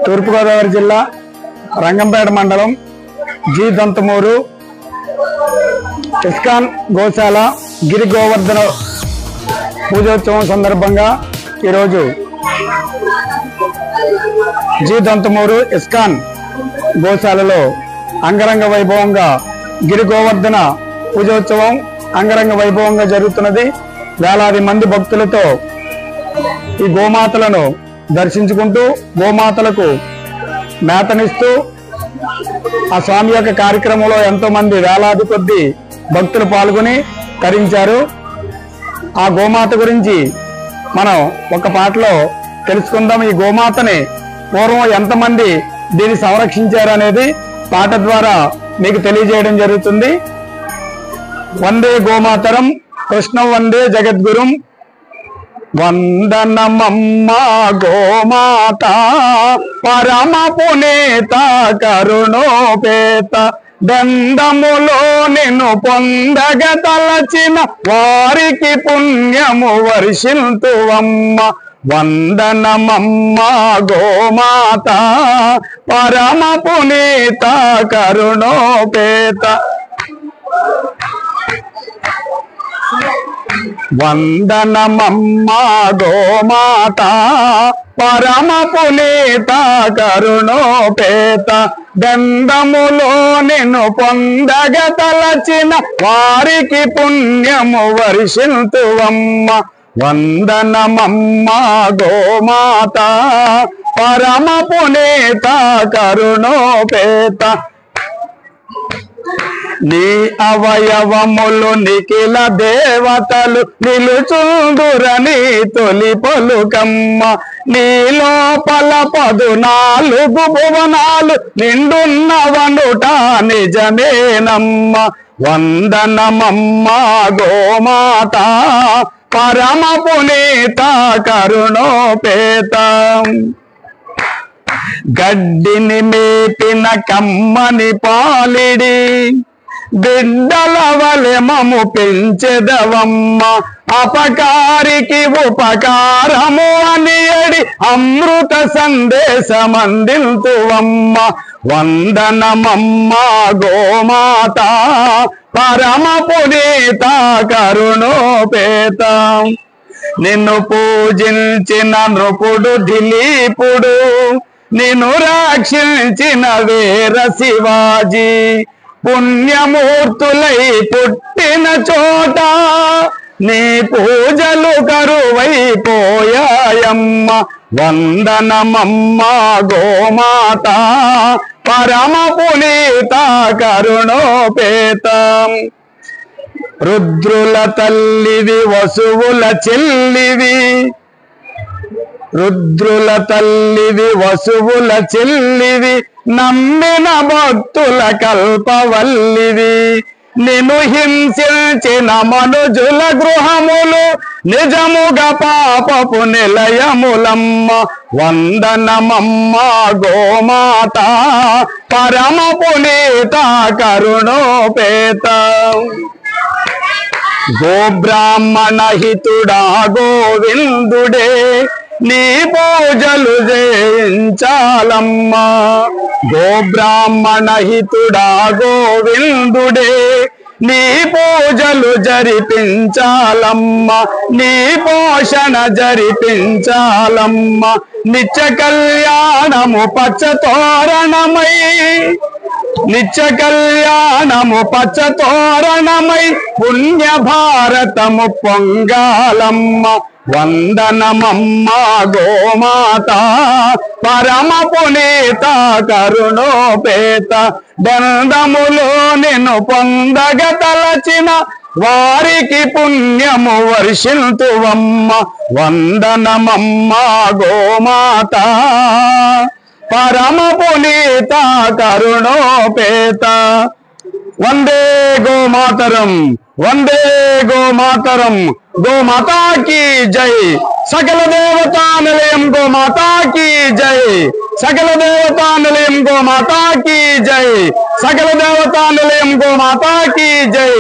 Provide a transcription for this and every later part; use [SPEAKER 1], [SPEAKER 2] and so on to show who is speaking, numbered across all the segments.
[SPEAKER 1] తూర్పు గోదావరి జిల్లా రంగంపేట మండలం జి దంతమూరు ఇస్కాన్ గోశాల గిరి గోవర్ధన పూజోత్సవం సందర్భంగా ఈరోజు జి దంతమూరు ఇస్కాన్ గోశాలలో అంగరంగ వైభవంగా గిరి గోవర్ధన పూజోత్సవం అంగరంగ వైభవంగా జరుగుతున్నది. వేలాది మంది భక్తులతో ఈ గోమాతలను దర్శించుకుంటూ గోమాతలకు మేతనిస్తూ ఆ స్వామి యొక్క కార్యక్రమంలో ఎంతో మంది వేలాది కొద్ది భక్తులు పాల్గొని తరించారు. ఆ గోమాత గురించి మనం ఒక పాటలో తెలుసుకుందాం. ఈ గోమాతని పూర్వం ఎంతమంది దీన్ని సంరక్షించారు అనేది పాట ద్వారా మీకు తెలియజేయడం జరుగుతుంది. వందే గోమాతరం కృష్ణం వందే జగద్గురుం వందనమమ్మ గోమాత పరమ పునీత కరుణోపేత దండములో నిన్ను పొందగ తలచిన వారికి పుణ్యము వర్షింతువమ్మ. వందనమమ్మ గోమాత పరమ పునీత కరుణోపేత వందనమమ్మ గోమాత పరమ పునీత కరుణోపేత దండములో నిన్ను పొందగ తలచిన వారికి పుణ్యము వర్షింతువమ్మ. వందనమమ్మ గోమాత పరమ పునీత కరుణోపేత నీ అవయవములు నిఖిల దేవతలు నిలుచుందురని తొలి పలుకమ్మ. నీ లోపల 14 భువనాలు నిండున్నవనుట నిజమేనమ్మ. వందనమమ్మ గోమాత పరమ పునీత కరుణోపేత గడ్డిని మేపిన కమ్మని పాలిడి బిడ్డల వలె మము పెంచెదవమ్మ. అపకారికి ఉపకారము అని ఎడి అమృత సందేశమందిల్తువమ్మ. వందనమమ్మ గోమాత పరమ పునీత కరుణోపేత నిన్ను పూజించిన నృపుడు దిలీపుడు నిన్ను రక్షించిన వీర శివాజీ పుణ్యమూర్తులై పుట్టిన చోట నీ పూజలు కరువైపోయాయమ్మ. వందనమమ్మ గోమాత పరమ పునీత కరుణోపేత రుద్రుల తల్లివి వసువుల చెల్లివి రుద్రుల తల్లివి వసువుల చెల్లివి నమ్మిన భక్తుల కల్పవల్లివి నిన్ను హింసించిన మనుజుల గృహములు నిజముగా పాపపు నిలయములమ్మ. వందనమమ్మ గోమాత పరమ పునీత కరుణోపేత గోబ్రాహ్మణ హితుడా గోవిందుడే నీ పూజలు చేయించాలమ్మ. గోబ్రాహ్మణ హితుడా గోవిందుడే నీ పూజలు జరిపించాలమ్మ. నీ పోషణ జరిపించాలమ్మ. నిత్య కళ్యాణము పచ్చతోరణమై నిత్య కళ్యాణము పచ్చతోరణమై పుణ్య భారతము పొంగాలమ్మ. వందనమమ్మ గోమాత పరమ పునీత కరుణోపేత దండములో నిన్ను పొందగ తలచిన వారికి పుణ్యము వర్షింతువమ్మ. వందనమమ్మ గోమాత పరమ పునీత కరుణోపేత వందే గోమాతరం వందే గోమాతరం గోమాతా की जय सकल देवता निलयम गोमाता की जय सकल देवता निलयम गोमाता की जय सकल देवता निलयम गोमाता की जय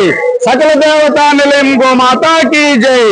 [SPEAKER 1] सकल देवता निलयम गोमाता की जय।